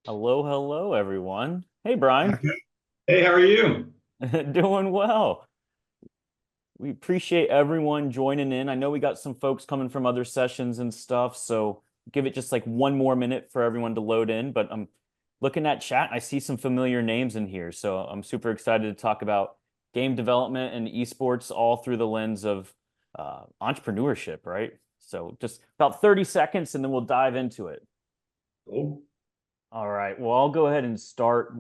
Hello, hello, everyone. Hey, Brian. Okay. Hey, how are you? Doing well. We appreciate everyone joining in. I know we got some folks coming from other sessions and stuff, so give it just like one more minute for everyone to load in. But I'm looking at chat. I see some familiar names in here, so I'm super excited to talk about game development and esports all through the lens of entrepreneurship, right? So just about 30 seconds, and then we'll dive into it. Oh, All right. Well, I'll go ahead and start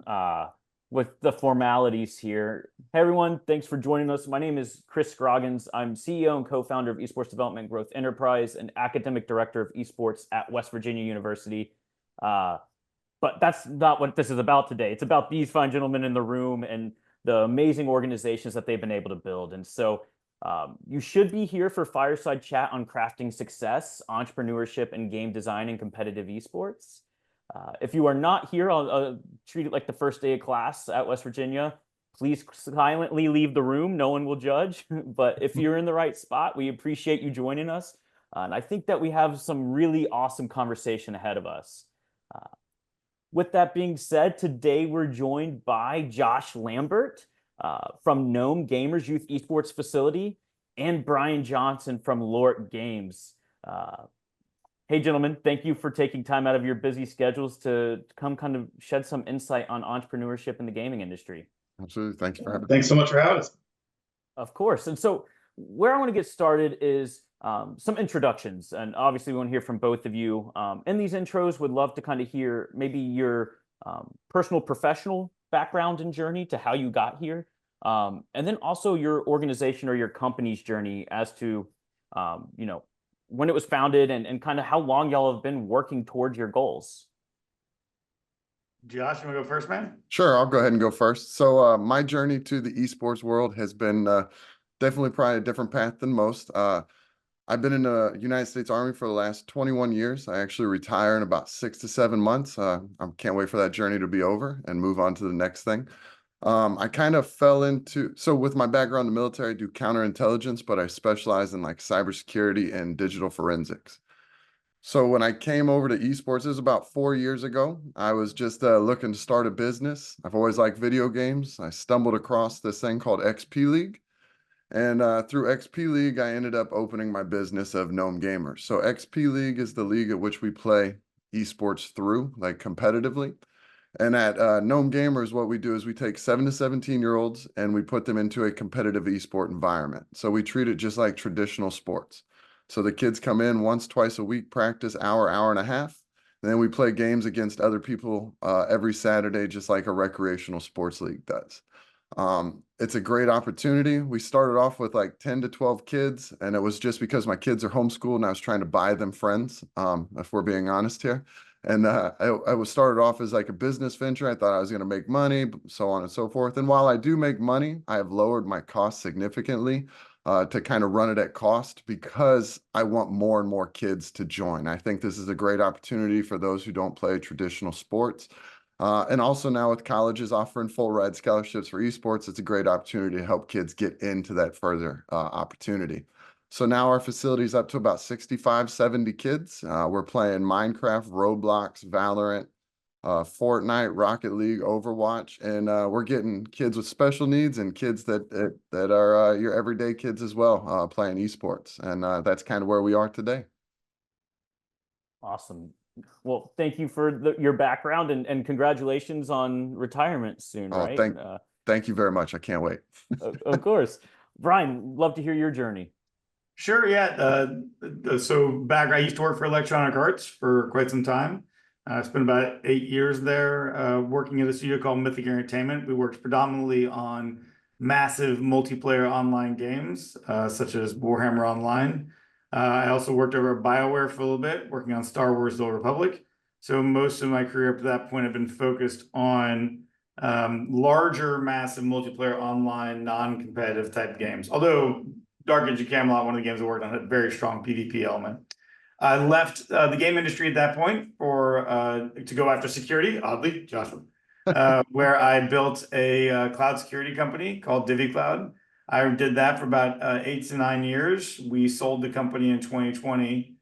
with the formalities here. Hey, everyone. Thanks for joining us. My name is Chris Scroggins. I'm CEO and co-founder of Esports Development Growth Enterprise and academic director of esports at West Virginia University. Uh, but that's not what this is about today. It's about these fine gentlemen in the room and the amazing organizations that they've been able to build. And so you should be here for Fireside Chat on crafting success, entrepreneurship, and game design in competitive esports. If you are not here, I'll treat it like the first day of class at West Virginia. Please silently leave the room. No one will judge. But if you're in the right spot, we appreciate you joining us. And I think that we have some really awesome conversation ahead of us. Uh, with that being said, today we're joined by Josh Lambert from Gnome Gamers Youth Esports Facility and Brian Johnson from Lort Games. Uh, Hey, gentlemen, thank you for taking time out of your busy schedules to come kind of shed some insight on entrepreneurship in the gaming industry. Absolutely. Thank you for having me. thanks so much for having us. Of course. And so, where I want to get started is some introductions. And obviously, we want to hear from both of you. In these intros, would love to kind of hear maybe your personal, professional background and journey to how you got here. And then also your organization or your company's journey as to, you know, when it was founded and kind of how long y'all have been working towards your goals. Josh, you want to go first, man? Sure, I'll go ahead and go first. So my journey to the esports world has been definitely probably a different path than most. I've been in the United States Army for the last 21 years. I actually retire in about 6 to 7 months. I can't wait for that journey to be over and move on to the next thing. I kind of fell into, so with my background in the military, I do counterintelligence, but I specialize in like cybersecurity and digital forensics. So when I came over to esports, it was about 4 years ago. I was just looking to start a business. I've always liked video games. I stumbled across this thing called XP League. And through XP League, I ended up opening my business of Gnome Gamers. So XP League is the league at which we play esports through, like competitively. And at Gnome Gamers, what we do is we take 7 to 17-year-olds and we put them into a competitive esport environment. So we treat it just like traditional sports. So the kids come in once, twice a week, practice hour, hour and a half. And then we play games against other people every Saturday, just like a recreational sports league does. It's a great opportunity. We started off with like 10 to 12 kids, and it was just because my kids are homeschooled and I was trying to buy them friends, if we're being honest here. And I was started off as like a business venture. I thought I was going to make money, so on and so forth. And while I do make money, I have lowered my costs significantly to kind of run it at cost because I want more and more kids to join. I think this is a great opportunity for those who don't play traditional sports. And also now with colleges offering full ride scholarships for esports, it's a great opportunity to help kids get into that further opportunity. So now our facility is up to about 65, 70 kids. We're playing Minecraft, Roblox, Valorant, Fortnite, Rocket League, Overwatch, and we're getting kids with special needs and kids that are your everyday kids as well, playing esports. And that's kind of where we are today. Awesome. Well, thank you for your background and congratulations on retirement soon, Oh, right? thank you very much. I can't wait. Of course. Brian, love to hear your journey. Sure, yeah. So back, I used to work for Electronic Arts for quite some time. I spent about 8 years there working at a studio called Mythic Entertainment. We worked predominantly on massive multiplayer online games, such as Warhammer Online. I also worked over at BioWare for a little bit, working on Star Wars: The Old Republic. So most of my career up to that point have been focused on larger, massive multiplayer online, non-competitive type games. Although Dark Age of Camelot, one of the games I worked on, had a very strong PvP element. I left the game industry at that point for to go after security, oddly, Joshua, where I built a cloud security company called DiviCloud. I did that for about 8 to 9 years. We sold the company in 2020.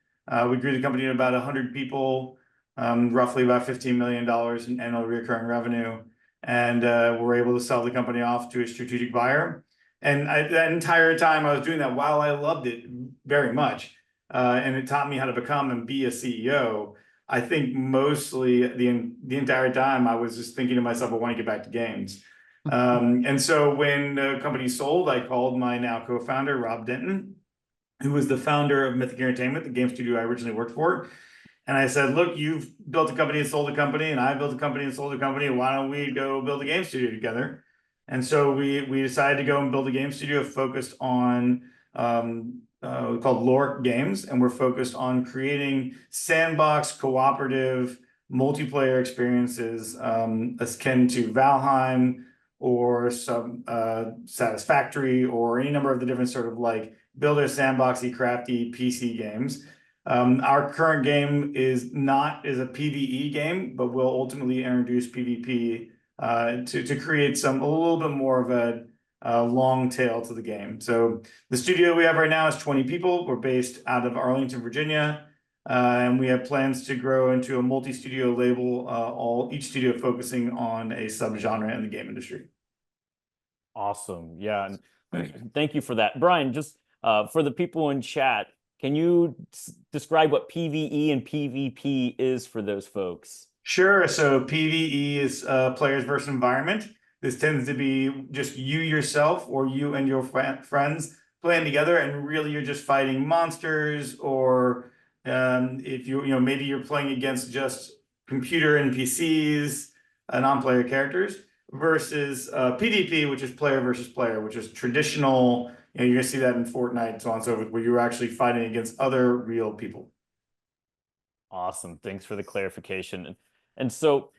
We grew the company to about 100 people. roughly about $15 million in annual recurring revenue. And we're able to sell the company off to a strategic buyer. And that entire time I was doing that, while I loved it very much, and it taught me how to become and be a CEO, I think mostly the entire time I was just thinking to myself, I want to get back to games. And so when the company sold, I called my now co-founder, Rob Denton, who was the founder of Mythic Entertainment, the game studio I originally worked for. And I said, look, you've built a company and sold a company, and I built a company and sold a company. Why don't we go build a game studio together? And so we decided to go and build a game studio focused on called Lore Games, and we're focused on creating sandbox cooperative multiplayer experiences akin to Valheim or some Satisfactory or any number of the different sort of like builder sandboxy crafty PC games. Our current game is a PvE game, but we'll ultimately introduce PvP to create a little bit more of a long tail to the game. So the studio we have right now is 20 people. We're based out of Arlington, Virginia, and we have plans to grow into a multi-studio label, each studio focusing on a subgenre in the game industry. Awesome. Yeah. And thank you for that. Brian, just for the people in chat, can you describe what PvE and PvP is for those folks? Sure. So PvE is players versus environment. This tends to be just you yourself or you and your friends playing together, and really you're just fighting monsters, or if maybe you're playing against just computer NPCs, non-player characters, versus PvP, which is player versus player, which is traditional. You're gonna see that in Fortnite and so on and so forth, where you're actually fighting against other real people. Awesome. Thanks for the clarification. And so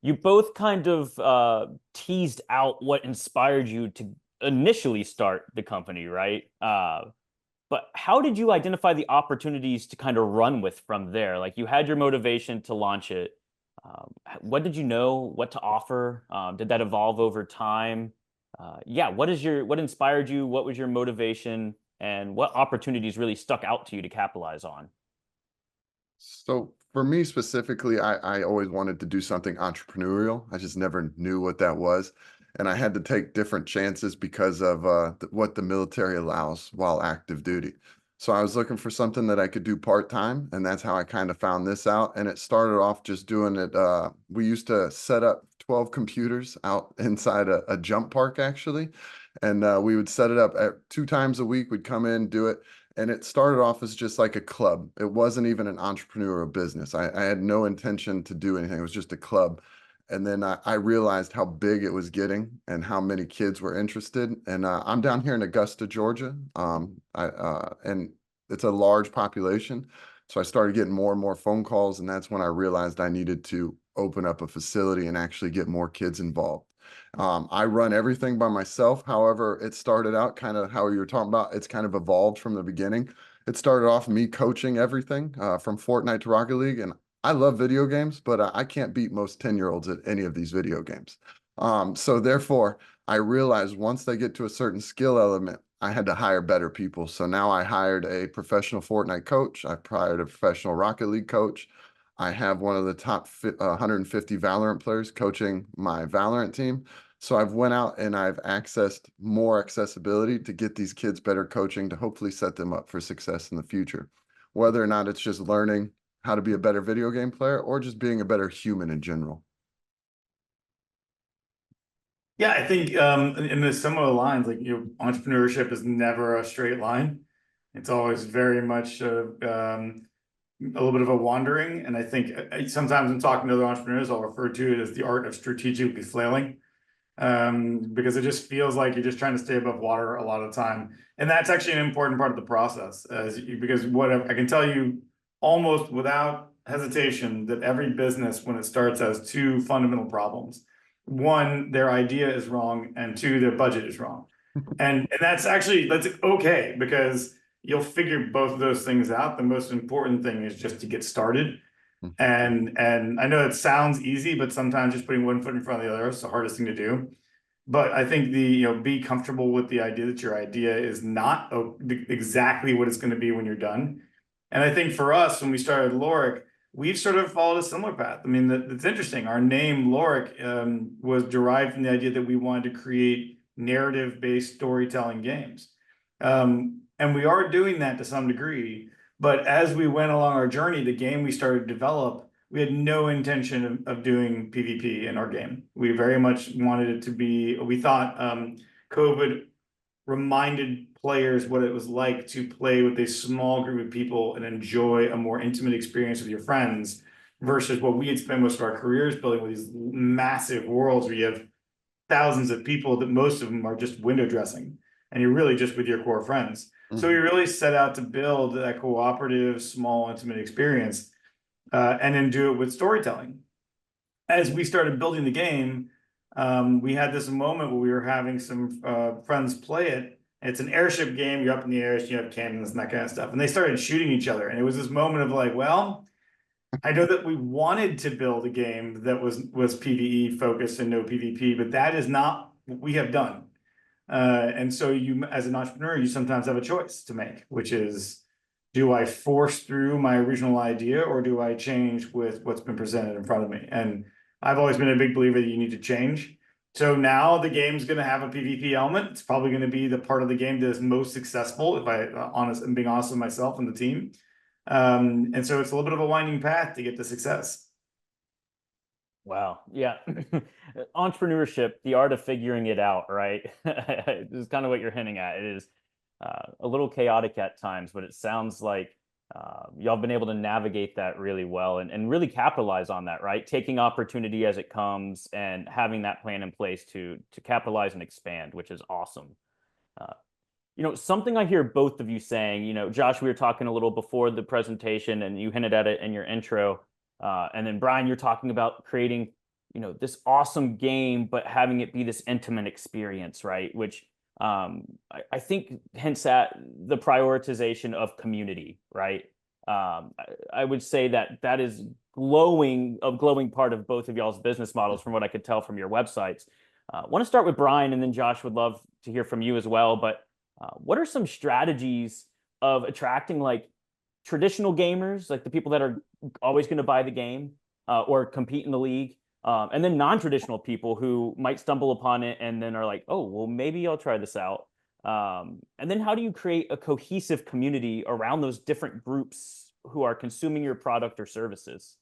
you both kind of teased out what inspired you to initially start the company, right? But how did you identify the opportunities to kind of run with from there? Like, you had your motivation to launch it. What did you know? What to offer? Did that evolve over time? Yeah, what inspired you? What was your motivation? And what opportunities really stuck out to you to capitalize on? So for me specifically, I always wanted to do something entrepreneurial. I just never knew what that was. And I had to take different chances because of what the military allows while active duty. So I was looking for something that I could do part-time, and that's how I kind of found this out. And it started off just doing it. We used to set up 12 computers out inside a jump park, actually. And we would set it up at 2 times a week. We'd come in, do it. And it started off as just like a club. It wasn't even an entrepreneurial business. I had no intention to do anything. It was just a club. And then I realized how big it was getting and how many kids were interested. And I'm down here in Augusta, Georgia, and it's a large population. So I started getting more and more phone calls, and that's when I realized I needed to open up a facility and actually get more kids involved. I run everything by myself. However, it started out kind of how you were talking about. It's kind of evolved from the beginning. It started off me coaching everything from Fortnite to Rocket League, and I love video games, but I can't beat most 10-year-olds at any of these video games. So therefore, I realized once they get to a certain skill element, I had to hire better people. So now I hired a professional Fortnite coach. I hired a professional Rocket League coach. I have one of the top 150 Valorant players coaching my Valorant team. So I've went out and I've accessed more accessibility to get these kids better coaching to hopefully set them up for success in the future. Whether or not it's just learning how to be a better video game player or just being a better human in general. Yeah, I think in the similar lines, like entrepreneurship is never a straight line. It's always very much a little bit of a wandering. And I think sometimes in talking to other entrepreneurs, I'll refer to it as the art of strategically flailing, because it just feels like you're just trying to stay above water a lot of the time. And that's actually an important part of the process, because what I can tell you almost without hesitation that every business, when it starts, has two fundamental problems. One, their idea is wrong, and two, their budget is wrong. And that's okay, because you'll figure both of those things out. The most important thing is just to get started. And I know it sounds easy, but sometimes just putting one foot in front of the other is the hardest thing to do. But I think be comfortable with the idea that your idea is not exactly what it's going to be when you're done. And I think for us, when we started Loric, we've sort of followed a similar path. I mean, it's interesting. Our name, Lorik, was derived from the idea that we wanted to create narrative-based storytelling games. And we are doing that to some degree. But as we went along our journey, the game we started to develop, we had no intention of doing PvP in our game. We very much wanted it to be, we thought COVID reminded players what it was like to play with a small group of people and enjoy a more intimate experience with your friends versus what we had spent most of our careers building with these massive worlds where you have thousands of people that most of them are just window dressing and you're really just with your core friends. So we really set out to build that cooperative, small, intimate experience and then do it with storytelling. As we started building the game, we had this moment where we were having some friends play it. It's an airship game. You're up in the air, you have cannons and that kind of stuff. And they started shooting each other. And it was this moment of like, well, I know that we wanted to build a game that was PvE focused and no PvP, but that is not what we have done. And so you, as an entrepreneur, you sometimes have a choice to make, which is, do I force through my original idea or do I change with what's been presented in front of me? And I've always been a big believer that you need to change. So now the game's going to have a PvP element. It's probably going to be the part of the game that is most successful, if I'm being honest with myself and the team. And so it's a little bit of a winding path to get to success. Wow. Yeah. Entrepreneurship, the art of figuring it out, right? This is kind of what you're hinting at. It is a little chaotic at times, but it sounds like y'all have been able to navigate that really well and really capitalize on that, right? Taking opportunity as it comes and having that plan in place to capitalize and expand, which is awesome. Something I hear both of you saying, Josh, we were talking a little before the presentation and you hinted at it in your intro. And then Brian, you're talking about creating, this awesome game, but having it be this intimate experience, right? Which I think hints at the prioritization of community, right? I would say that is glowing part of both of y'all's business models from what I could tell from your websites. I want to start with Brian and then Josh, would love to hear from you as well. But what are some strategies of attracting like traditional gamers, like the people that are always going to buy the game or compete in the league, and then non-traditional people who might stumble upon it and then are like, oh, well, maybe I'll try this out. And then how do you create a cohesive community around those different groups who are consuming your product or services?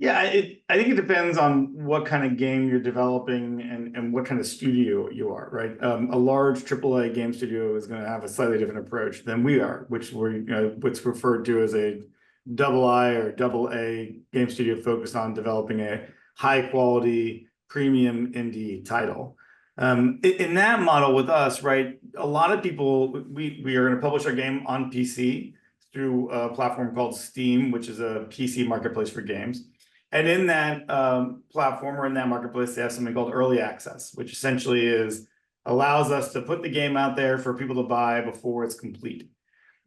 Yeah, I think it depends on what kind of game you're developing and what kind of studio you are, right? A large AAA game studio is going to have a slightly different approach than we are, which what's referred to as a II or AA game studio focused on developing a high quality premium indie title. In that model with us, right, a lot of people, we are going to publish our game on PC through a platform called Steam, which is a PC marketplace for games. And in that platform or in that marketplace, they have something called early access, which essentially allows us to put the game out there for people to buy before it's complete.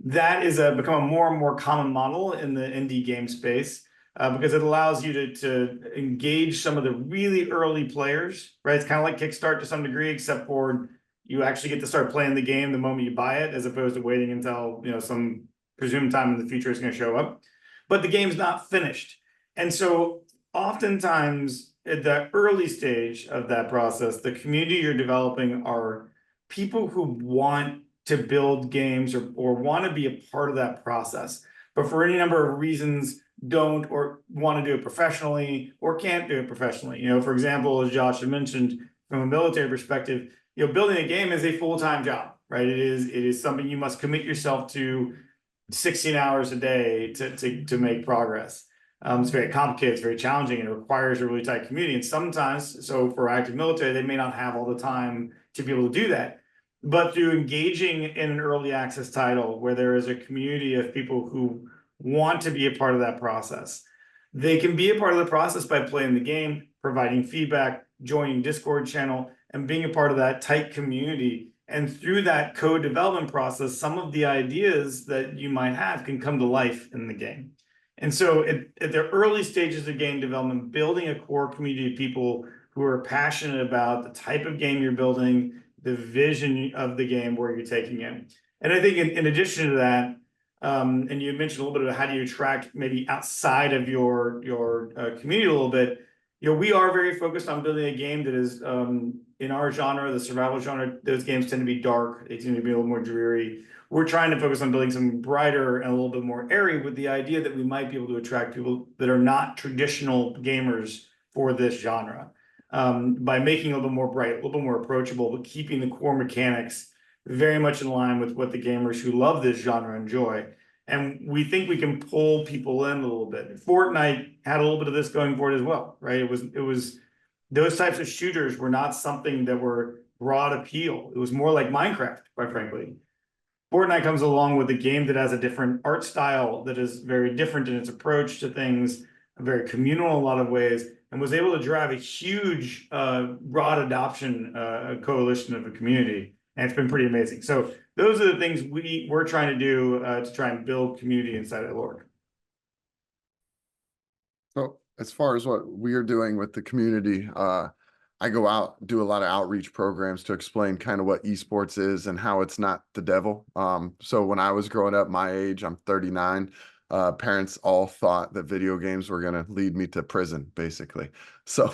That is become a more and more common model in the indie game space because it allows you to engage some of the really early players, right? It's kind of like Kickstart to some degree, except for you actually get to start playing the game the moment you buy it, as opposed to waiting until some presumed time in the future it's going to show up. But the game's not finished. And so oftentimes at the early stage of that process, the community you're developing are people who want to build games or want to be a part of that process, but for any number of reasons don't or want to do it professionally or can't do it professionally. For example, as Josh had mentioned, from a military perspective, building a game is a full-time job, right? It is something you must commit yourself to 16 hours a day to make progress. It's very complicated, it's very challenging, and it requires a really tight community. And sometimes, so for active military, they may not have all the time to be able to do that. But through engaging in an early access title where there is a community of people who want to be a part of that process, they can be a part of the process by playing the game, providing feedback, joining Discord channel, and being a part of that tight community. And through that code development process, some of the ideas that you might have can come to life in the game. And so at the early stages of game development, building a core community of people who are passionate about the type of game you're building, the vision of the game where you're taking it. And I think in addition to that, And you mentioned a little bit about how do you attract maybe outside of your community a little bit. We are very focused on building a game that is in our genre, the survival genre. Those games tend to be dark. They tend to be a little more dreary. We're trying to focus on building something brighter and a little bit more airy, with the idea that we might be able to attract people that are not traditional gamers for this genre, by making it a little bit more bright, a little bit more approachable, but keeping the core mechanics very much in line with what the gamers who love this genre enjoy. And we think we can pull people in a little bit. Fortnite had a little bit of this going for it as well, right? It was those types of shooters were not something that were broad appeal. It was more like Minecraft, quite frankly. Fortnite comes along with a game that has a different art style, that is very different in its approach to things, very communal in a lot of ways, and was able to drive a huge broad adoption coalition of a community. And it's been pretty amazing. So those are the things we're trying to do to try and build community inside of org. So as far as what we're doing with the community, I go out, do a lot of outreach programs to explain kind of what esports is and how it's not the devil. So when I was growing up, my age, I'm 39, parents all thought that video games were going to lead me to prison, basically. So,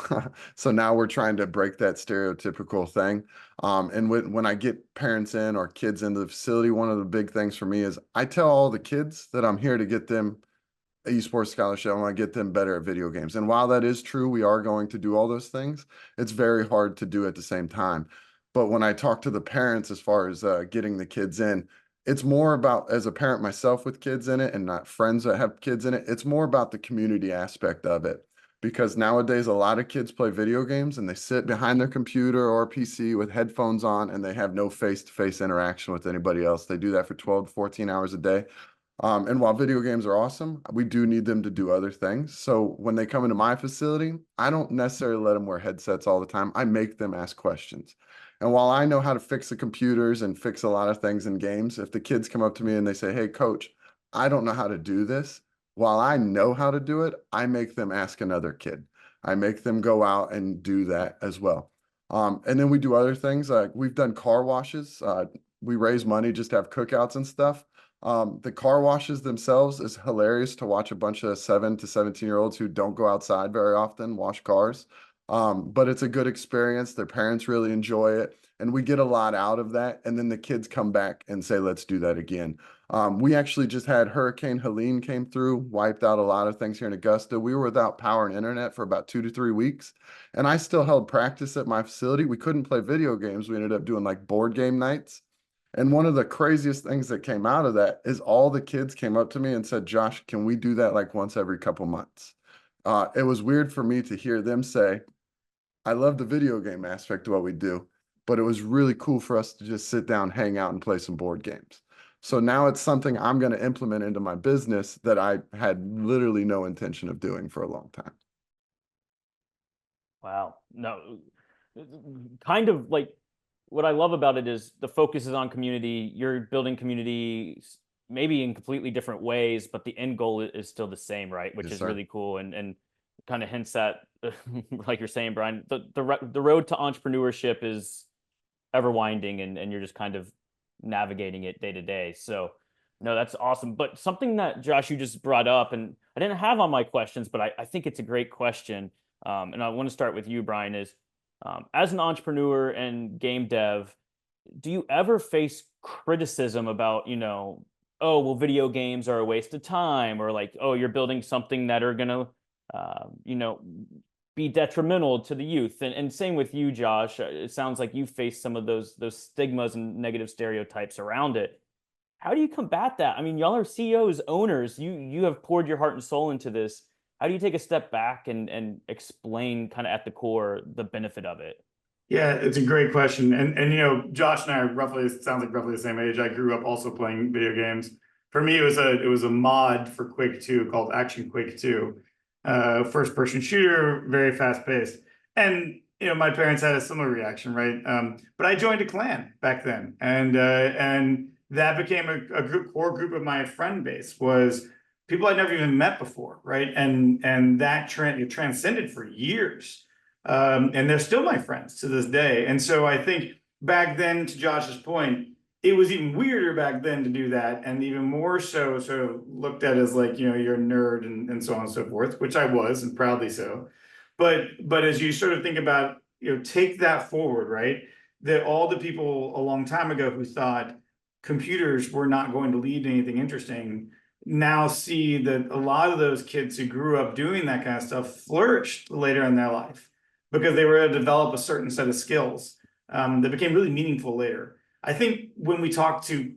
so now we're trying to break that stereotypical thing. And when I get parents in or kids into the facility, one of the big things for me is I tell all the kids that I'm here to get them esports scholarship. I want to get them better at video games. And while that is true, we are going to do all those things. It's very hard to do at the same time. But when I talk to the parents, as far as getting the kids in, it's more about, as a parent myself with kids in it and not friends that have kids in it, it's more about the community aspect of it. Because nowadays, a lot of kids play video games and they sit behind their computer or PC with headphones on and they have no face-to-face interaction with anybody else. They do that for 12 to 14 hours a day. And while video games are awesome, we do need them to do other things. So when they come into my facility, I don't necessarily let them wear headsets all the time. I make them ask questions. And while I know how to fix the computers and fix a lot of things in games, if the kids come up to me and they say, "Hey, coach, I don't know how to do this," while I know how to do it, I make them ask another kid. I make them go out and do that as well. And then we do other things, like we've done car washes. We raise money just to have cookouts and stuff. The car washes themselves is hilarious to watch a bunch of 7 to 17-year-olds who don't go outside very often wash cars. But it's a good experience. Their parents really enjoy it. And we get a lot out of that. And then the kids come back and say, "Let's do that again." We actually just had Hurricane Helene came through, wiped out a lot of things here in Augusta. We were without power and internet for about 2 to 3 weeks. And I still held practice at my facility. We couldn't play video games. We ended up doing like board game nights. And one of the craziest things that came out of that is all the kids came up to me and said, "Josh, can we do that like once every couple months?" It was weird for me to hear them say, "I love the video game aspect of what we do, but it was really cool for us to just sit down, hang out, and play some board games." So now it's something I'm going to implement into my business that I had literally no intention of doing for a long time. Wow. No, kind of like what I love about it is the focus is on community. You're building community maybe in completely different ways, but the end goal is still the same, right? Which Yes, is sir. really cool and kind of hints at, like you're saying, Brian, the road to entrepreneurship is ever winding and you're just kind of navigating it day to day. So no, that's awesome. But something that Josh, you just brought up, and I didn't have on my questions, but I think it's a great question. And I want to start with you, Brian, is as an entrepreneur and game dev, do you ever face criticism about, oh, well, video games are a waste of time, or like, oh, you're building something that are going to, be detrimental to the youth? And same with you, Josh. It sounds like you face some of those stigmas and negative stereotypes around it. How do you combat that? I mean, y'all are CEOs, owners. You have poured your heart and soul into this. How do you take a step back and explain kind of at the core the benefit of it? Yeah, it's a great question. And Josh and I are sounds like roughly the same age. I grew up also playing video games. For me, it was a mod for Quake 2 called Action Quake 2. First person shooter, very fast paced. And my parents had a similar reaction, right? But I joined a clan back then, and that became a core group of my friend base, was people I'd never even met before, right? And that transcended for years. And they're still my friends to this day. And so I think back then, to Josh's point, it was even weirder back then to do that, and even more so sort of looked at as like, you're a nerd and so on and so forth, which I was, and proudly so. But as you sort of think about, take that forward, right? That all the people a long time ago who thought computers were not going to lead to anything interesting now see that a lot of those kids who grew up doing that kind of stuff flourished later in their life because they were able to develop a certain set of skills that became really meaningful later. I think when we talk to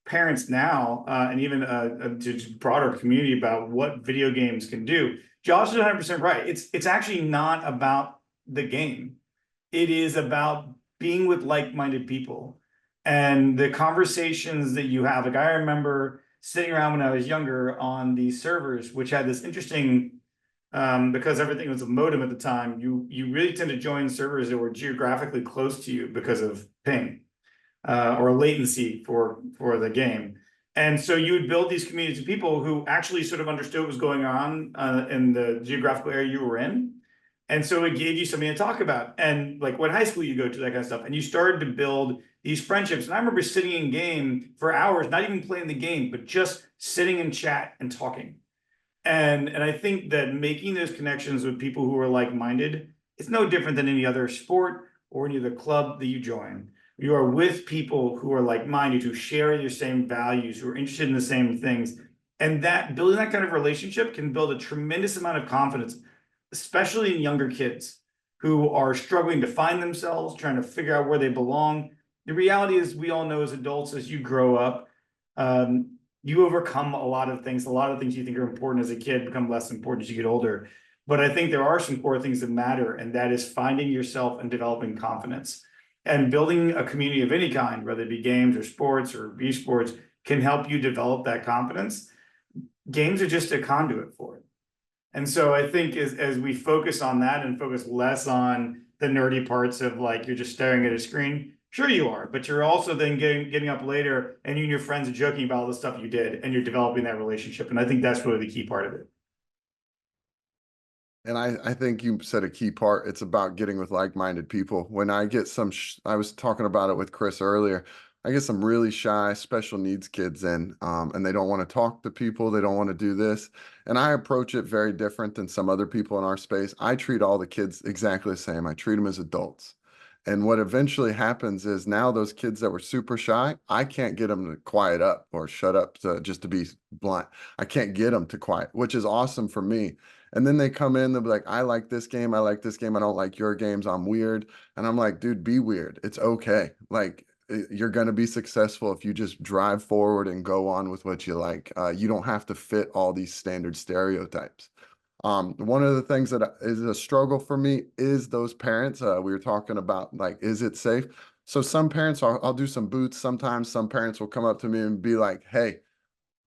parents now, and even to broader community about what video games can do, Josh is 100% right. It's actually not about the game. It is about being with like-minded people and the conversations that you have. Like I remember sitting around when I was younger on these servers, which had this interesting, because everything was a modem at the time, you really tend to join servers that were geographically close to you because of ping or latency for the game. And so you would build these communities of people who actually sort of understood what was going on in the geographical area you were in. And so it gave you something to talk about. And like what high school you go to, that kind of stuff. And you started to build these friendships. And I remember sitting in game for hours, not even playing the game, but just sitting in chat and talking. And I think that making those connections with people who are like-minded is no different than any other sport or any other club that you join. You are with people who are like-minded, who share your same values, who are interested in the same things. And that building that kind of relationship can build a tremendous amount of confidence, especially in younger kids who are struggling to find themselves, trying to figure out where they belong. The reality is, we all know as adults, as you grow up, you overcome a lot of things. A lot of things you think are important as a kid become less important as you get older. But I think there are some core things that matter, and that is finding yourself and developing confidence. And building a community of any kind, whether it be games or sports or esports, can help you develop that confidence. Games are just a conduit for it. And so I think as we focus on that and focus less on the nerdy parts of like you're just staring at a screen, sure you are, but you're also then getting up later and you and your friends are joking about all the stuff you did and you're developing that relationship. And I think that's really the key part of it. And I think you said a key part. It's about getting with like-minded people. When I get I was talking about it with Chris earlier. I get some really shy special needs kids in, and they don't want to talk to people. They don't want to do this. And I approach it very different than some other people in our space. I treat all the kids exactly the same. I treat them as adults. And what eventually happens is now those kids that were super shy, I can't get them to quiet up or shut up just to be blunt. I can't get them to quiet, which is awesome for me. And then they come in, they'll be like, I like this game. I like this game. I don't like your games. I'm weird. And I'm like, dude, be weird. It's okay. Like, you're going to be successful if you just drive forward and go on with what you like. You don't have to fit all these standard stereotypes. One of the things that is a struggle for me is those parents. We were talking about like, is it safe? So some parents, I'll do some boots. Sometimes some parents will come up to me and be like, hey,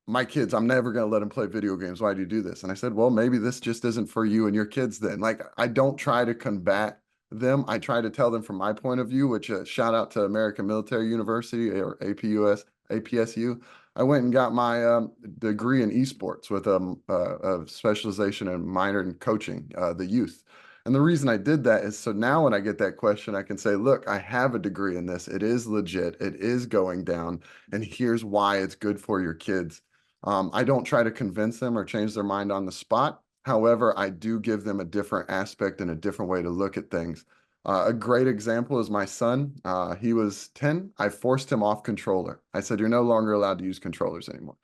my kids, I'm never going to let them play video games. Why do you do this? And I said, well, maybe this just isn't for you and your kids then. Like, I don't try to combat them. I try to tell them from my point of view, which shout out to American Military University or APSU. I went and got my degree in esports with a specialization and minor in coaching the youth. And the reason I did that is so now when I get that question, I can say, look, I have a degree in this. It is legit. It is going down. And here's why it's good for your kids. I don't try to convince them or change their mind on the spot. However, I do give them a different aspect and a different way to look at things. A great example is my son. He was 10. I forced him off controller. I said, you're no longer allowed to use controllers anymore.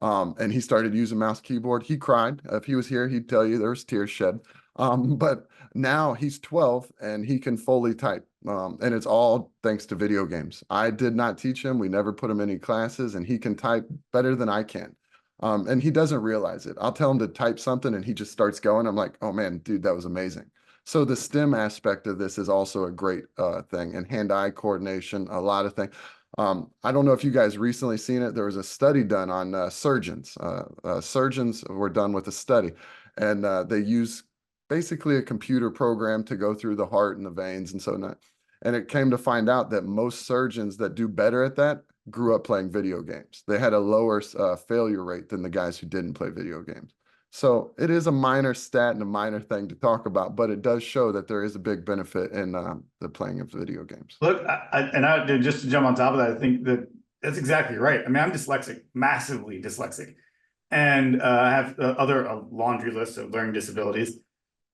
And he started using mouse keyboard. He cried. If he was here, he'd tell you there was tears shed. But now he's 12 and he can fully type. And it's all thanks to video games. I did not teach him. We never put him in any classes, and he can type better than I can. And he doesn't realize it. I'll tell him to type something and he just starts going. I'm like, oh man, dude, that was amazing. So the STEM aspect of this is also a great thing, and hand-eye coordination, a lot of things. I don't know if you guys recently seen it. There was a study done on surgeons. Surgeons were done with a study, and they use basically a computer program to go through the heart and the veins and so on. And it came to find out that most surgeons that do better at that grew up playing video games. They had a lower failure rate than the guys who didn't play video games. So it is a minor stat and a minor thing to talk about, but it does show that there is a big benefit in the playing of video games. Look, just to jump on top of that, I think that That's exactly right. I mean, I'm dyslexic, massively dyslexic, and I have other a laundry list of learning disabilities.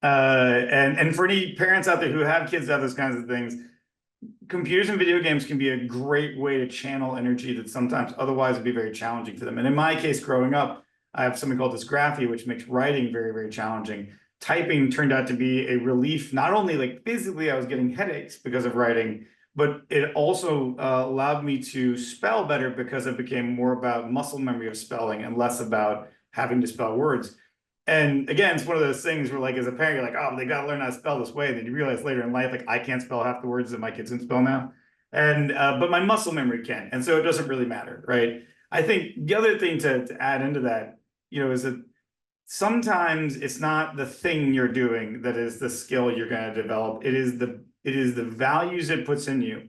And for any parents out there who have kids that have those kinds of things, computers and video games can be a great way to channel energy that sometimes otherwise would be very challenging to them. And in my case, growing up, I have something called dysgraphia, which makes writing very, very challenging. Typing turned out to be a relief. Not only like physically, I was getting headaches because of writing, but it also allowed me to spell better because it became more about muscle memory of spelling and less about having to spell words. And again, it's one of those things where, like, as a parent, you're like, oh, they got to learn how to spell this way. And then you realize later in life, like, I can't spell half the words that my kids can spell now. And, but my muscle memory can. And so it doesn't really matter, right? I think the other thing to add into that, is that sometimes it's not the thing you're doing that is the skill you're going to develop. It is the values it puts in you.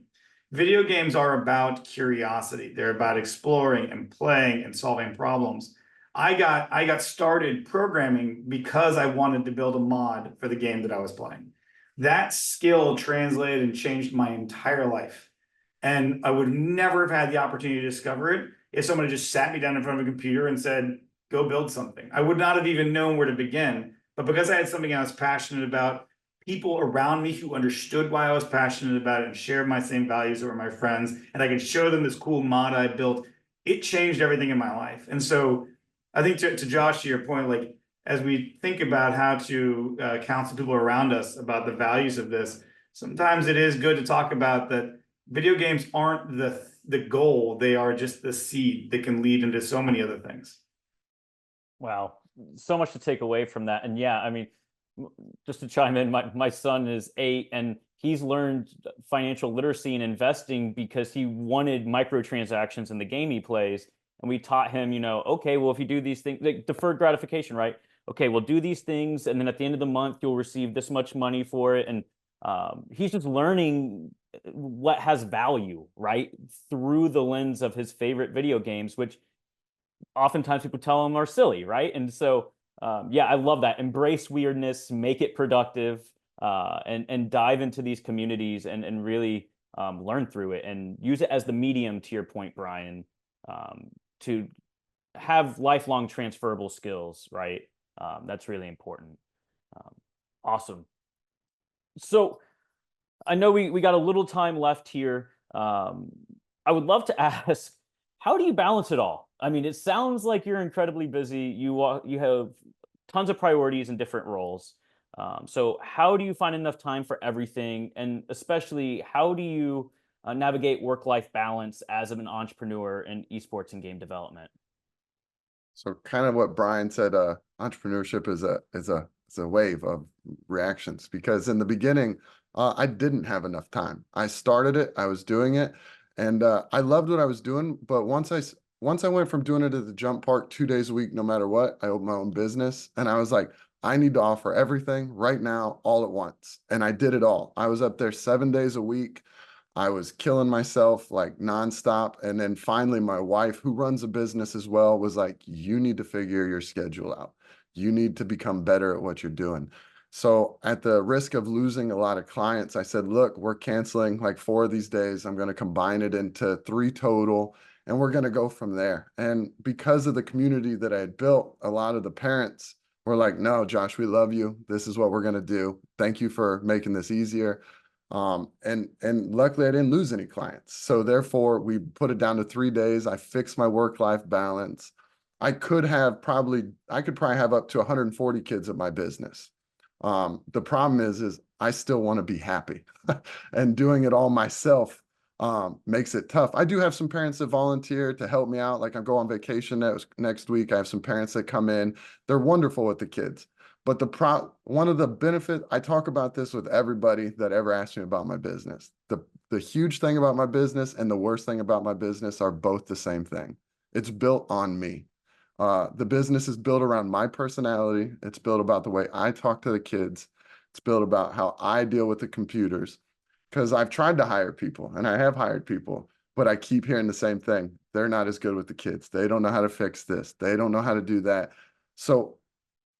Video games are about curiosity. They're about exploring and playing and solving problems. I got started programming because I wanted to build a mod for the game that I was playing. That skill translated and changed my entire life. And I would never have had the opportunity to discover it if someone had just sat me down in front of a computer and said, go build something. I would not have even known where to begin. But because I had something I was passionate about, people around me who understood why I was passionate about it and shared my same values that were my friends, and I could show them this cool mod I built, it changed everything in my life. And so I think to Josh, to your point, like, as we think about how to counsel people around us about the values of this, sometimes it is good to talk about that video games aren't the goal. They are just the seed that can lead into so many other things. Wow, so much to take away from that. And yeah, I mean, just to chime in, my son is 8 and he's learned financial literacy and investing because he wanted microtransactions in the game he plays. And we taught him, okay, well, if you do these things, like deferred gratification, right? Okay, we'll do these things. And then at the end of the month, you'll receive this much money for it. And he's just learning what has value, right? Through the lens of his favorite video games, which oftentimes people tell him are silly, right? And so, yeah, I love that. Embrace weirdness, make it productive, and dive into these communities and really learn through it and use it as the medium, to your point, Brian, to have lifelong transferable skills, right? That's really important. Awesome. So I know we got a little time left here. I would love to ask, how do you balance it all? I mean, it sounds like you're incredibly busy. You have tons of priorities and different roles. So how do you find enough time for everything? And especially, how do you navigate work-life balance as an entrepreneur in esports and game development? So kind of what Brian said, entrepreneurship is a wave of reactions, because in the beginning, I didn't have enough time. I started it, I was doing it, and I loved what I was doing. But once I went from doing it at the jump park 2 days a week, no matter what, I opened my own business, and I was like, I need to offer everything right now, all at once. And I did it all. I was up there 7 days a week. I was killing myself like nonstop. And then finally, my wife, who runs a business as well, was like, you need to figure your schedule out. You need to become better at what you're doing. So at the risk of losing a lot of clients, I said, look, we're canceling like 4 of these days. I'm going to combine it into 3 total, and we're going to go from there. And because of the community that I had built, a lot of the parents were like, no, Josh, we love you. This is what we're going to do. Thank you for making this easier. And luckily I didn't lose any clients. So therefore we put it down to 3 days. I fixed my work-life balance. I could probably have up to 140 kids at my business. The problem is I still want to be happy and doing it all myself makes it tough. I do have some parents that volunteer to help me out. Like I go on vacation next week. I have some parents that come in. They're wonderful with the kids. But one of the benefits, I talk about this with everybody that ever asks me about my business. The huge thing about my business and the worst thing about my business are both the same thing. It's built on me. The business is built around my personality. It's built about the way I talk to the kids. It's built about how I deal with the computers. Because I've tried to hire people, and I have hired people, but I keep hearing the same thing. They're not as good with the kids. They don't know how to fix this. They don't know how to do that. So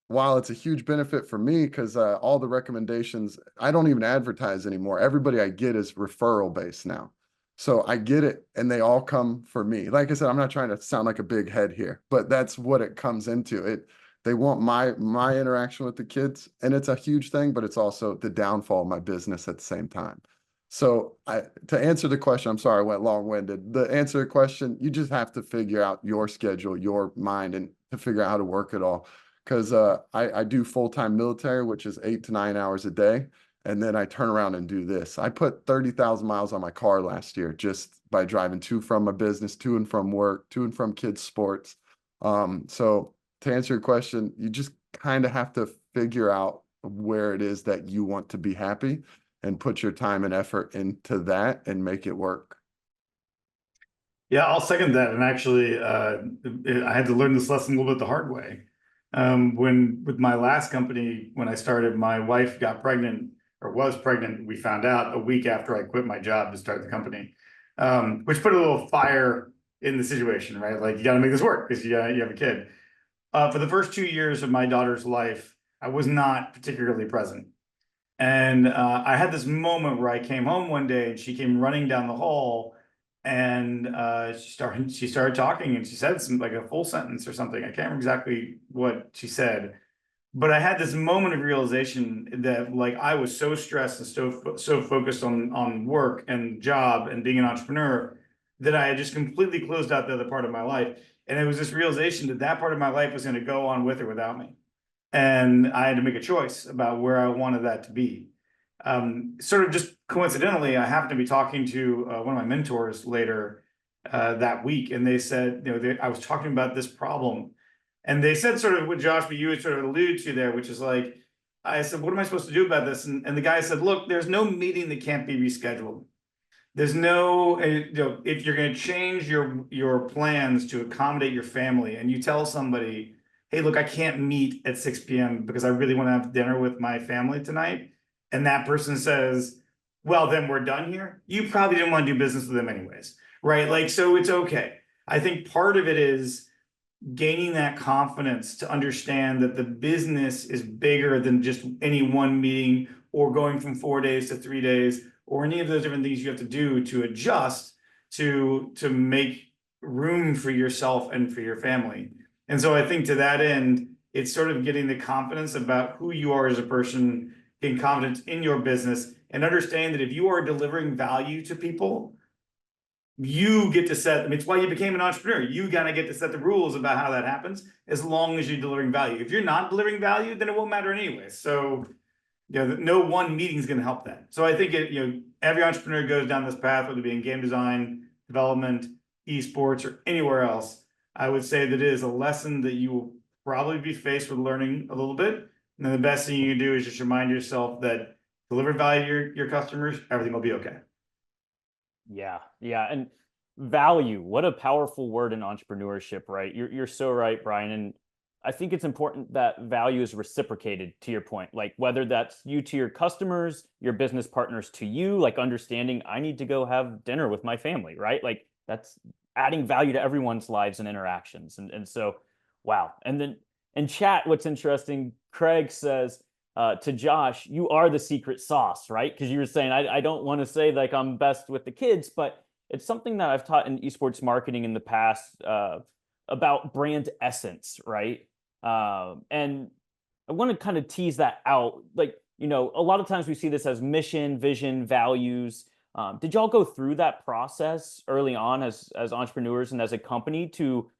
while it's a huge benefit for me, because all the recommendations, I don't even advertise anymore. Everybody I get is referral based now. So I get it, and they all come for me. Like I said, I'm not trying to sound like a big head here, but that's what it comes into. They want my interaction with the kids, and it's a huge thing, but it's also the downfall of my business at the same time. So to answer the question, I'm sorry I went long-winded. The answer to the question, you just have to figure out your schedule, your mind, and to figure out how to work it all. Because I do full-time military, which is 8 to 9 hours a day. And then I turn around and do this. I put 30,000 miles on my car last year just by driving to from my business, to and from work, to and from kids' sports. So to answer your question, you just kind of have to figure out where it is that you want to be happy and put your time and effort into that and make it work. Yeah, I'll second that. And actually, I had to learn this lesson a little bit the hard way. When with my last company, when I started, my wife got pregnant or was pregnant. We found out a week after I quit my job to start the company, which put a little fire in the situation, right? Like, you got to make this work because you have a kid. For the first 2 years of my daughter's life, I was not particularly present. And I had this moment where I came home one day and she came running down the hall, and she started talking, and she said some, like, a full sentence or something. I can't remember exactly what she said, but I had this moment of realization that, like, I was so stressed and so focused on work and job and being an entrepreneur that I had just completely closed out the other part of my life. And it was this realization that that part of my life was going to go on with or without me. And I had to make a choice about where I wanted that to be. Sort of just coincidentally, I happened to be talking to one of my mentors later that week, and they said, I was talking about this problem, and they said sort of what Josh, you had sort of alluded to there, which is like, I said, what am I supposed to do about this? And the guy said, look, there's no meeting that can't be rescheduled. There's no, if you're going to change your plans to accommodate your family, and you tell somebody, hey, look, I can't meet at 6 p.m. because I really want to have dinner with my family tonight, and that person says, well, then we're done here, you probably didn't want to do business with them anyways, right? Like, so it's okay. I think part of it is gaining that confidence to understand that the business is bigger than just any one meeting, or going from 4 days to 3 days, or any of those different things you have to do to adjust to make room for yourself and for your family. And so I think to that end, it's sort of getting the confidence about who you are as a person, getting confidence in your business, and understand that if you are delivering value to people, you get to set, I mean, it's why you became an entrepreneur. You gotta get to set the rules about how that happens, as long as you're delivering value. If you're not delivering value, then it won't matter anyway. So, no one meeting is going to help that. So I think every entrepreneur goes down this path, whether it be in game design, development, esports, or anywhere else. I would say that it is a lesson that you will probably be faced with learning a little bit. And then the best thing you can do is just remind yourself that deliver value to your customers, everything will be okay. Yeah. And value, what a powerful word in entrepreneurship, right? You're so right, Brian. And I think it's important that value is reciprocated, to your point, like whether that's you to your customers, your business partners to you, like understanding I need to go have dinner with my family, right? Like that's adding value to everyone's lives and interactions. And so, wow. And then in chat, what's interesting, Craig says, to Josh, you are the secret sauce, right? Because you were saying, I don't want to say like I'm best with the kids, but it's something that I've taught in esports marketing in the past about brand essence, right? And I want to kind of tease that out. Like, a lot of times we see this as mission, vision, values. Did y'all go through that process early on as entrepreneurs and as a company to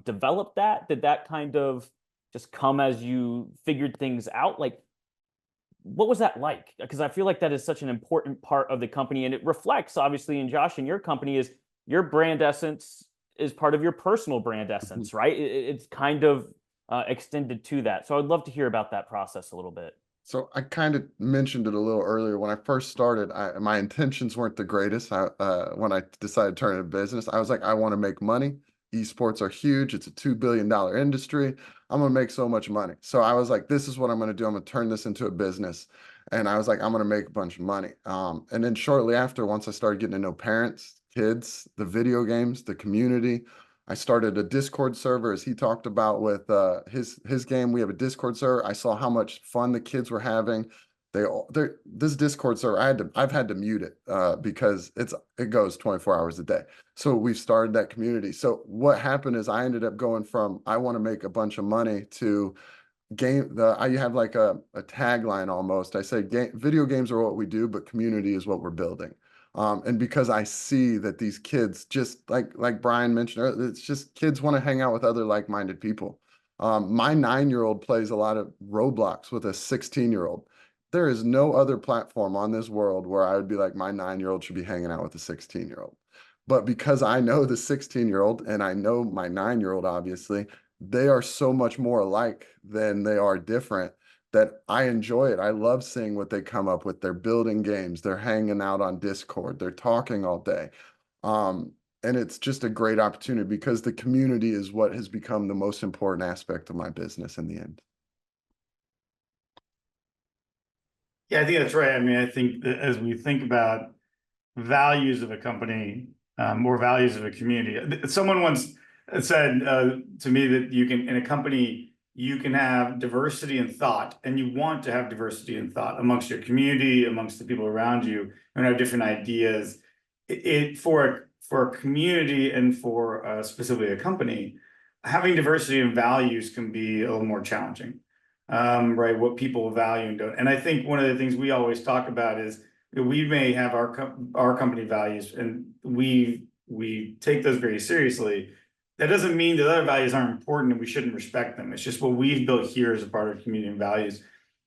develop that? Did that kind of just come as you figured things out? Like, what was that like? Because I feel like that is such an important part of the company, and it reflects obviously in Josh and your company is your brand essence is part of your personal brand essence, right? It's kind of extended to that. So I'd love to hear about that process a little bit. So I kind of mentioned it a little earlier. When I first started, my intentions weren't the greatest. When I decided to turn it into business, I was like, I want to make money. Esports are huge. It's a $2 billion industry. I'm going to make so much money. So I was like, this is what I'm going to do. I'm going to turn this into a business. And I was like, I'm going to make a bunch of money. And then shortly after, once I started getting to know parents, kids, the video games, the community, I started a Discord server, as he talked about with his game. We have a Discord server. I saw how much fun the kids were having. this Discord server, I've had to mute it because it goes 24 hours a day. So we've started that community. So what happened is I ended up going from I want to make a bunch of money to I have like a tagline almost. I say video games are what we do, but community is what we're building. And because I see that these kids, just like Brian mentioned earlier, it's just kids want to hang out with other like-minded people. My 9-year-old plays a lot of Roblox with a 16-year-old. There is no other platform on this world where I would be like, my 9-year-old should be hanging out with a 16-year-old. But because I know the 16-year-old and I know my 9-year-old, obviously, they are so much more alike than they are different that I enjoy it. I love seeing what they come up with. They're building games, they're hanging out on Discord, they're talking all day. And it's just a great opportunity because the community is what has become the most important aspect of my business in the end. Yeah, I think that's right. I mean, I think that as we think about values of a company, or values of a community, someone once said to me that you can, in a company, you can have diversity in thought, and you want to have diversity in thought amongst your community, amongst the people around you, and have different ideas. For a community and for specifically a company, having diversity in values can be a little more challenging. Right, what people value and don't. And I think one of the things we always talk about is that we may have our company values, and we take those very seriously. That doesn't mean that other values aren't important and we shouldn't respect them. It's just what we've built here as a part of community and values.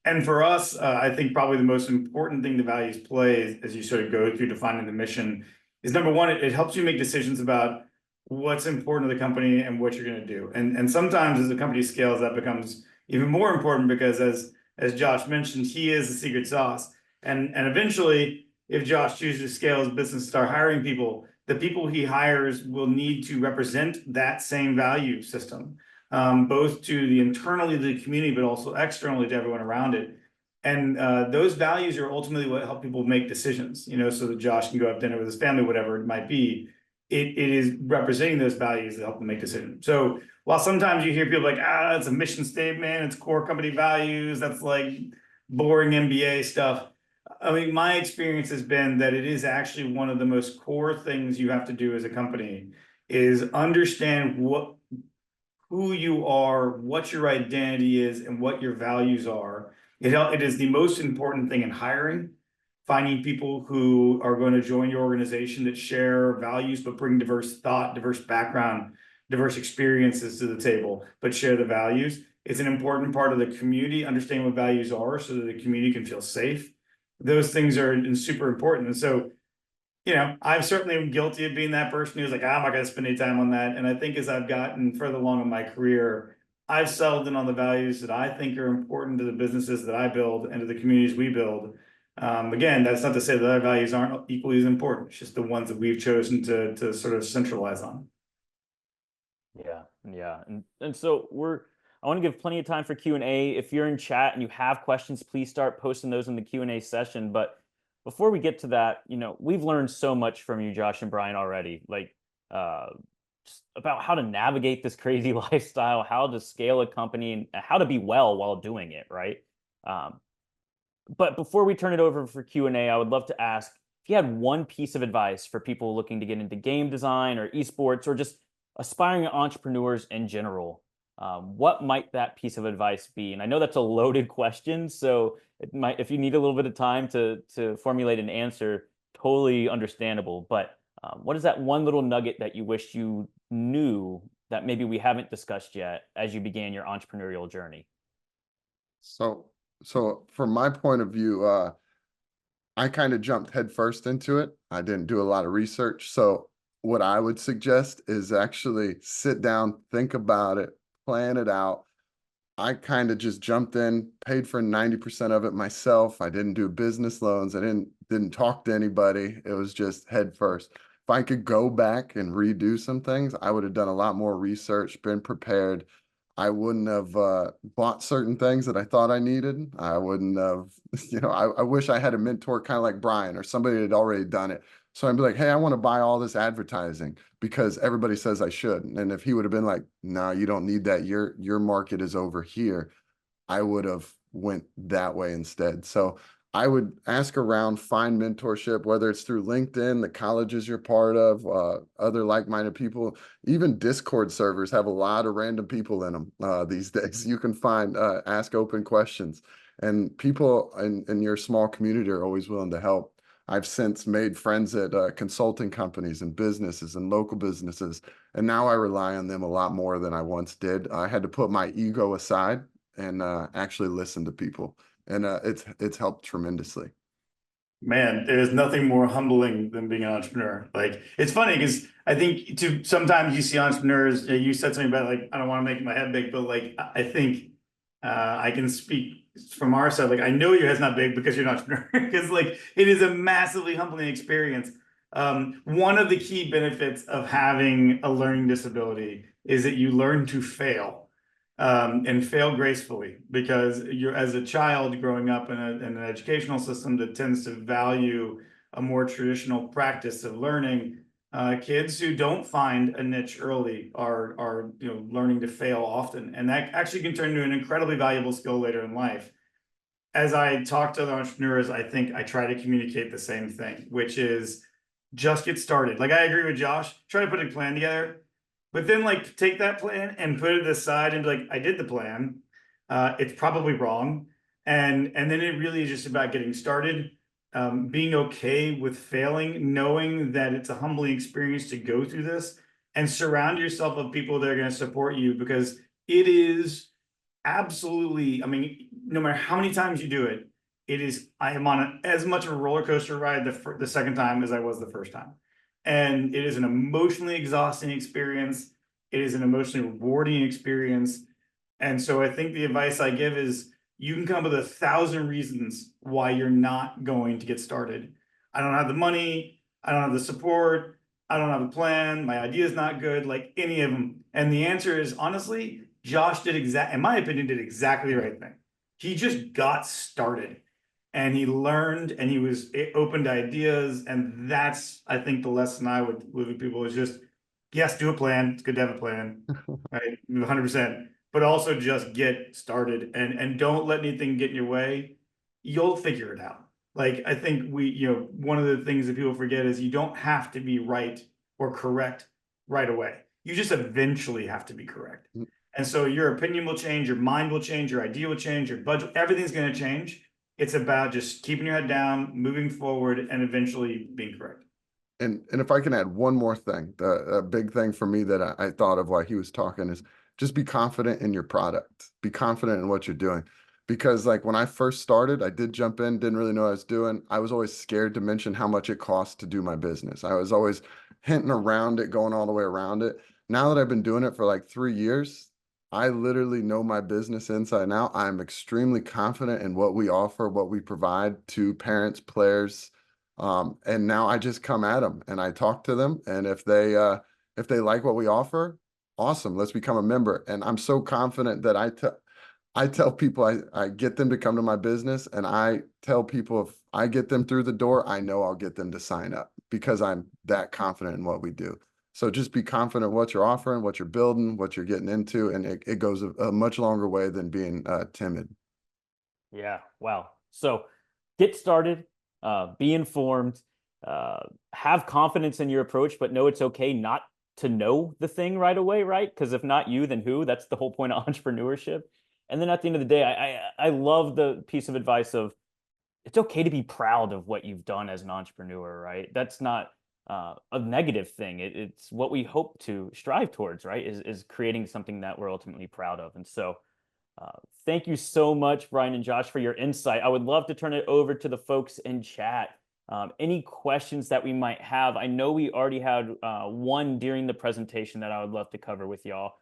And for us, I think probably the most important thing the values play as you sort of go through defining the mission is, number one, it helps you make decisions about what's important to the company and what you're going to do. And sometimes as the company scales, that becomes even more important because as Josh mentioned, he is the secret sauce. And eventually, if Josh chooses to scale his business, start hiring people, the people he hires will need to represent that same value system, both to the internally to the community, but also externally to everyone around it. And those values are ultimately what help people make decisions, so that Josh can go have dinner with his family, whatever it might be. It is representing those values that help them make decisions. So while sometimes you hear people like, it's a mission statement, it's core company values, that's like boring MBA stuff. I mean, my experience has been that it is actually one of the most core things you have to do as a company is understand who you are, what your identity is, and what your values are. It is the most important thing in hiring, finding people who are going to join your organization that share values, but bring diverse thought, diverse background, diverse experiences to the table, but share the values. It's an important part of the community, understanding what values are so that the community can feel safe. Those things are super important. And so, I'm certainly guilty of being that person who's like, I'm not going to spend any time on that. And I think as I've gotten further along in my career, I've settled in on the values that I think are important to the businesses that I build and to the communities we build. Again, that's not to say that other values aren't equally as important. It's just the ones that we've chosen to sort of centralize on. Yeah. And so I want to give plenty of time for Q&A. If you're in chat and you have questions, please start posting those in the Q&A session. But before we get to that, we've learned so much from you, Josh and Brian, already, like just about how to navigate this crazy lifestyle, how to scale a company, and how to be well while doing it, right? But before we turn it over for Q&A, I would love to ask if you had one piece of advice for people looking to get into game design or esports or just aspiring entrepreneurs in general. What might that piece of advice be? And I know that's a loaded question, so if you need a little bit of time to formulate an answer, totally understandable. But what is that one little nugget that you wish you knew that maybe we haven't discussed yet as you began your entrepreneurial journey? So from my point of view, I kind of jumped headfirst into it. I didn't do a lot of research. So what I would suggest is actually sit down, think about it, plan it out. I kind of just jumped in, paid for 90% of it myself. I didn't do business loans. I didn't talk to anybody. It was just head first. If I could go back and redo some things, I would have done a lot more research, been prepared. I wouldn't have bought certain things that I thought I needed. I wouldn't have, I wish I had a mentor kind of like Brian or somebody that had already done it. So I'd be like, hey, I want to buy all this advertising because everybody says I should. And if he would have been like, no, you don't need that. Your market is over here. I would have went that way instead. So I would ask around, find mentorship, whether it's through LinkedIn, the colleges you're part of, other like-minded people. Even Discord servers have a lot of random people in them these days. You can find, ask open questions, and people in your small community are always willing to help. I've since made friends at consulting companies and businesses and local businesses, and now I rely on them a lot more than I once did. I had to put my ego aside and actually listen to people, and it's helped tremendously. Man, there's nothing more humbling than being an entrepreneur. Like, it's funny because I think sometimes you see entrepreneurs, you said something about like, I don't want to make my head big, but like, I think I can speak from our side. Like, I know your head's not big because you're an entrepreneur, because like, it is a massively humbling experience. One of the key benefits of having a learning disability is that you learn to fail. And fail gracefully, because you're, as a child growing up in an educational system that tends to value a more traditional practice of learning, kids who don't find a niche early are learning to fail often, and that actually can turn into an incredibly valuable skill later in life. As I talk to other entrepreneurs, I think I try to communicate the same thing, which is just get started. Like, I agree with Josh, try to put a plan together. But then, like, take that plan and put it aside and be like, I did the plan. It's probably wrong. And then it really is just about getting started, being okay with failing, knowing that it's a humbling experience to go through this, and surround yourself with people that are going to support you, because it is absolutely, I mean, no matter how many times you do it, I am on as much of a roller coaster ride the second time as I was the first time. And it is an emotionally exhausting experience. It is an emotionally rewarding experience. And so I think the advice I give is, you can come up with 1,000 reasons why you're not going to get started. I don't have the money. I don't have the support. I don't have a plan. My idea is not good, like any of them. And the answer is, honestly, Josh in my opinion, did exactly the right thing. He just got started, and he learned, and it opened ideas. And that's, I think, the lesson I would leave with people is just, yes, do a plan. It's good to have a plan, right? 100%. But also just get started, and don't let anything get in your way. You'll figure it out. Like, I think one of the things that people forget is you don't have to be right or correct right away. You just eventually have to be correct. And so your opinion will change, your mind will change, your idea will change, your budget, everything's going to change. It's about just keeping your head down, moving forward, and eventually being correct. And if I can add one more thing, a big thing for me that I thought of while he was talking is just be confident in your product. Be confident in what you're doing. Because like when I first started, I did jump in, didn't really know what I was doing. I was always scared to mention how much it costs to do my business. I was always hinting around it, going all the way around it. Now that I've been doing it for like 3 years, I literally know my business inside and out. I'm extremely confident in what we offer, what we provide to parents, players. And now I just come at them and I talk to them. And if they like what we offer, awesome, let's become a member. And I'm so confident that I tell people I get them to come to my business, and I tell people if I get them through the door, I know I'll get them to sign up because I'm that confident in what we do. So just be confident in what you're offering, what you're building, what you're getting into, and it goes a much longer way than being timid. Yeah, wow. So get started, be informed, have confidence in your approach, but know it's okay not to know the thing right away, right? Because if not you, then who? That's the whole point of entrepreneurship. And then at the end of the day, I love the piece of advice of, it's okay to be proud of what you've done as an entrepreneur, right? That's not a negative thing. It's what we hope to strive towards, right? Is creating something that we're ultimately proud of. And so thank you so much, Brian and Josh, for your insight. I would love to turn it over to the folks in chat. Any questions that we might have? I know we already had one during the presentation that I would love to cover with y'all.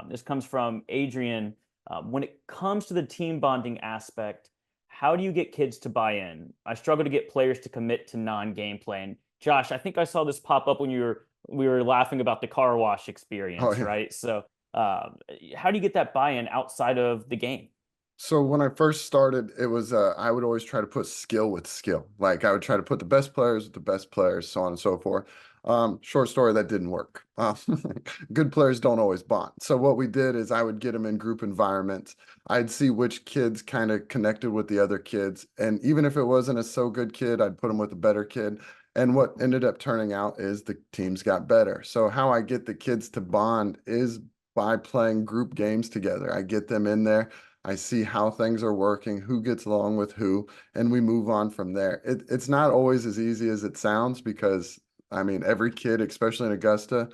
This comes from Adrian. When it comes to the team bonding aspect, how do you get kids to buy in? I struggle to get players to commit to non-gameplay. And Josh, I think I saw this pop up when we were laughing about the car wash experience, right? So how do you get that buy-in outside of the game? So when I first started, it was I would always try to put skill with skill. Like I would try to put the best players with the best players, so on and so forth. Short story, that didn't work. Good players don't always bond. So what we did is I would get them in group environments. I'd see which kids kind of connected with the other kids. And even if it wasn't a so good kid, I'd put them with a better kid. And what ended up turning out is the teams got better. So how I get the kids to bond is by playing group games together. I get them in there. I see how things are working, who gets along with who, and we move on from there. It's not always as easy as it sounds because, I mean, every kid, especially in Augusta,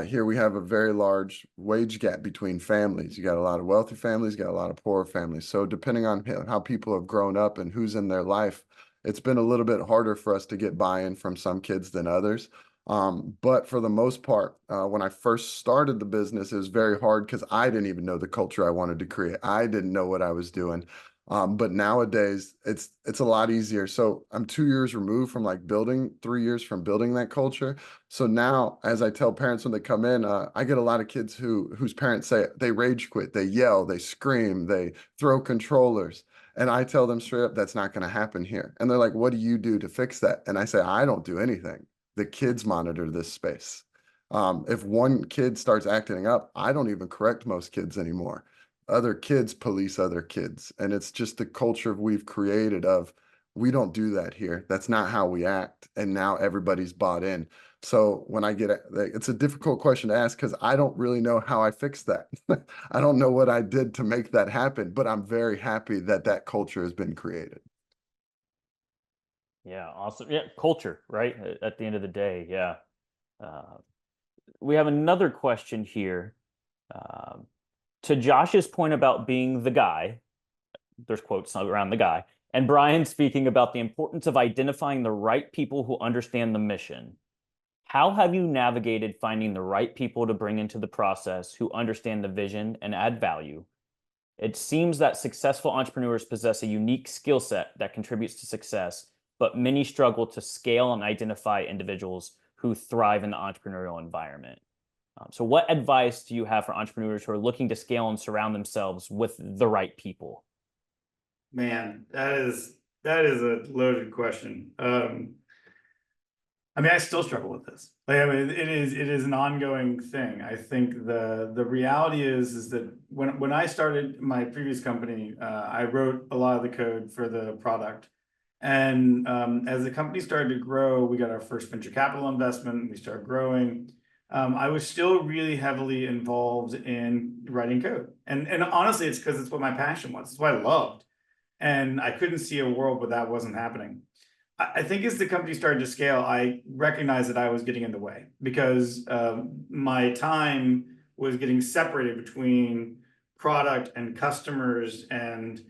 here we have a very large wage gap between families. You got a lot of wealthy families, you got a lot of poor families. So depending on how people have grown up and who's in their life, it's been a little bit harder for us to get buy-in from some kids than others. But for the most part, when I first started the business, it was very hard because I didn't even know the culture I wanted to create. I didn't know what I was doing. But nowadays it's a lot easier. So I'm 2 years removed from like building, 3 years from building that culture. So now, as I tell parents when they come in, I get a lot of kids whose parents say they rage quit, they yell, they scream, they throw controllers. And I tell them straight up, that's not going to happen here. And they're like, what do you do to fix that? And I say, I don't do anything. The kids monitor this space. If one kid starts acting up, I don't even correct most kids anymore. Other kids police other kids. And it's just the culture we've created of, we don't do that here. That's not how we act. And now everybody's bought in. So when I get it, it's a difficult question to ask because I don't really know how I fixed that. I don't know what I did to make that happen, but I'm very happy that that culture has been created. Yeah, awesome. Yeah, culture, right? At the end of the day, yeah. Uh, we have another question here. Um, to Josh's point about being the guy, there's quotes around the guy, and Brian speaking about the importance of identifying the right people who understand the mission. How have you navigated finding the right people to bring into the process who understand the vision and add value? It seems that successful entrepreneurs possess a unique skill set that contributes to success, but many struggle to scale and identify individuals who thrive in the entrepreneurial environment. So, what advice do you have for entrepreneurs who are looking to scale and surround themselves with the right people? Man, that is a loaded question. I mean, I still struggle with this. Like, I mean, it is an ongoing thing. I think the reality is that when I started my previous company, I wrote a lot of the code for the product. And as the company started to grow, we got our first venture capital investment, and we started growing. I was still really heavily involved in writing code. And honestly, it's because it's what my passion was. It's what I loved. And I couldn't see a world where that wasn't happening. I think as the company started to scale, I recognized that I was getting in the way because my time was getting separated between product and customers and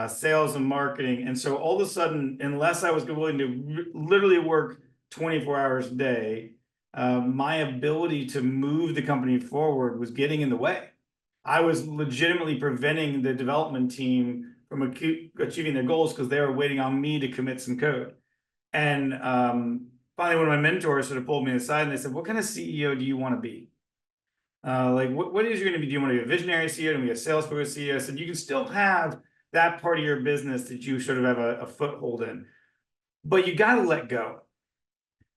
sales and marketing. And so all of a sudden, unless I was willing to literally work 24 hours a day, my ability to move the company forward was getting in the way. I was legitimately preventing the development team from achieving their goals because they were waiting on me to commit some code. And finally, one of my mentors sort of pulled me aside and they said, what kind of CEO do you want to be? Like, what is you going to be? Do you want to be a visionary CEO? Do you want to be a sales-focused CEO? I said, you can still have that part of your business that you sort of have a foothold in, but you got to let go.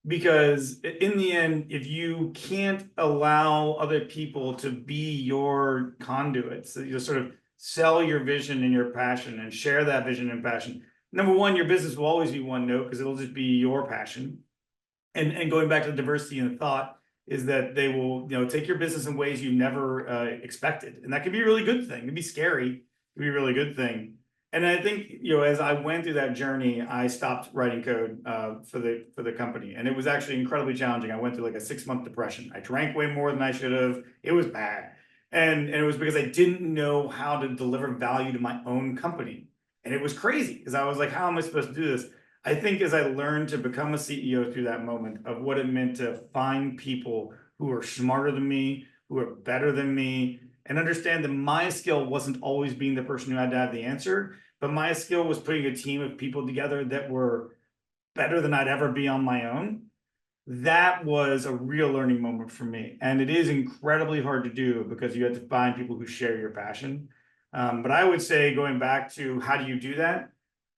Because in the end, if you can't allow other people to be your conduits, so you sort of sell your vision and your passion and share that vision and passion. Number one, your business will always be one note because it'll just be your passion. And going back to the diversity in thought is that they will, take your business in ways you never expected. And that can be a really good thing. It can be scary. It can be a really good thing. And I think, as I went through that journey, I stopped writing code for the company. And it was actually incredibly challenging. I went through like a 6-month depression. I drank way more than I should have. It was bad. And it was because I didn't know how to deliver value to my own company. And it was crazy because I was like, how am I supposed to do this? I think as I learned to become a CEO through that moment of what it meant to find people who are smarter than me, who are better than me, and understand that my skill wasn't always being the person who had to have the answer, but my skill was putting a team of people together that were better than I'd ever be on my own. That was a real learning moment for me. And it is incredibly hard to do because you have to find people who share your passion. But I would say, going back to how do you do that?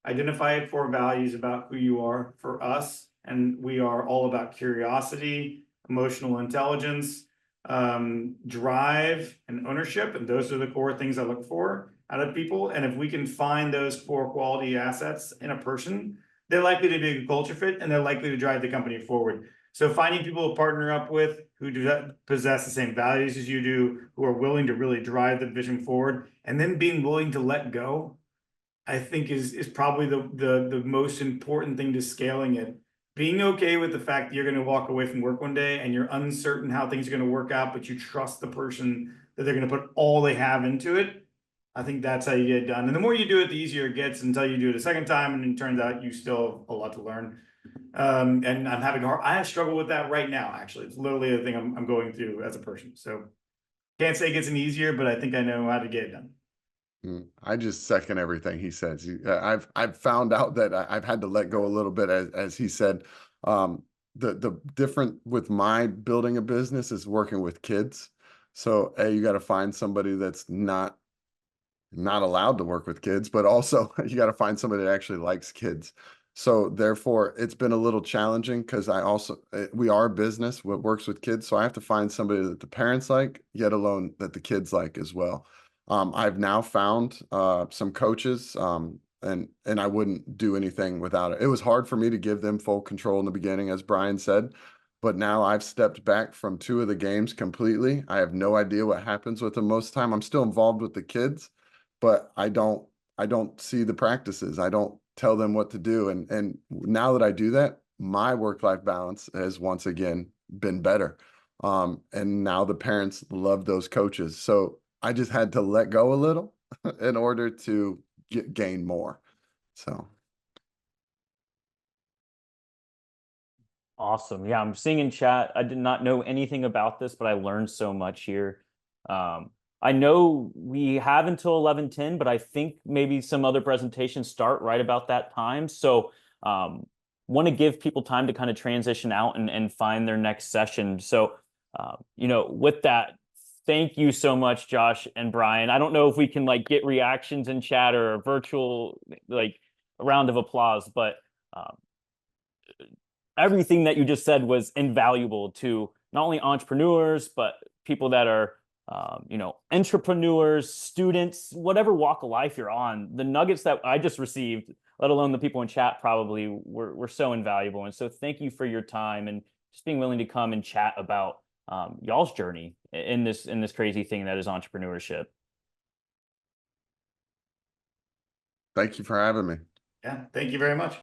Identify core values about who you are for us and we are all about curiosity, emotional intelligence, drive, and ownership. And those are the core things I look for out of people. And if we can find those core quality assets in a person, they're likely to be a good culture fit, and they're likely to drive the company forward. So finding people to partner up with who possess the same values as you do, who are willing to really drive the vision forward, and then being willing to let go, I think is probably the most important thing to scaling it. Being okay with the fact that you're going to walk away from work one day and you're uncertain how things are going to work out, but you trust the person that they're going to put all they have into it. I think that's how you get it done. And the more you do it, the easier it gets until you do it a second time, and it turns out you still have a lot to learn. And I struggle with that right now, actually. It's literally the thing I'm going through as a person. So can't say it gets any easier, but I think I know how to get it done. I just second everything he says. I've found out that I've had to let go a little bit, as he said. The different with my building a business is working with kids. So you got to find somebody that's not allowed to work with kids, but also you got to find somebody that actually likes kids. So therefore, it's been a little challenging because we are a business that works with kids. So I have to find somebody that the parents like, yet alone that the kids like as well. I've now found some coaches, and I wouldn't do anything without it. It was hard for me to give them full control in the beginning, as Brian said, but now I've stepped back from 2 of the games completely. I have no idea what happens with them most of the time. I'm still involved with the kids, but I don't see the practices. I don't tell them what to do. And now that I do that, my work-life balance has once again been better. And now the parents love those coaches. So I just had to let go a little in order to gain more. So. Awesome. Yeah, I'm seeing in chat. I did not know anything about this, but I learned so much here. I know we have until 11:10, but I think maybe some other presentations start right about that time. So want to give people time to kind of transition out and find their next session. So, with that, thank you so much, Josh and Brian. I don't know if we can get reactions in chat or a virtual, a round of applause, but everything that you just said was invaluable to not only entrepreneurs, but people that are, entrepreneurs, students, whatever walk of life you're on. The nuggets that I just received, let alone the people in chat, probably were so invaluable. And so thank you for your time and just being willing to come and chat about y'all's journey in this crazy thing that is entrepreneurship. Thank you for having me. Yeah, thank you very much.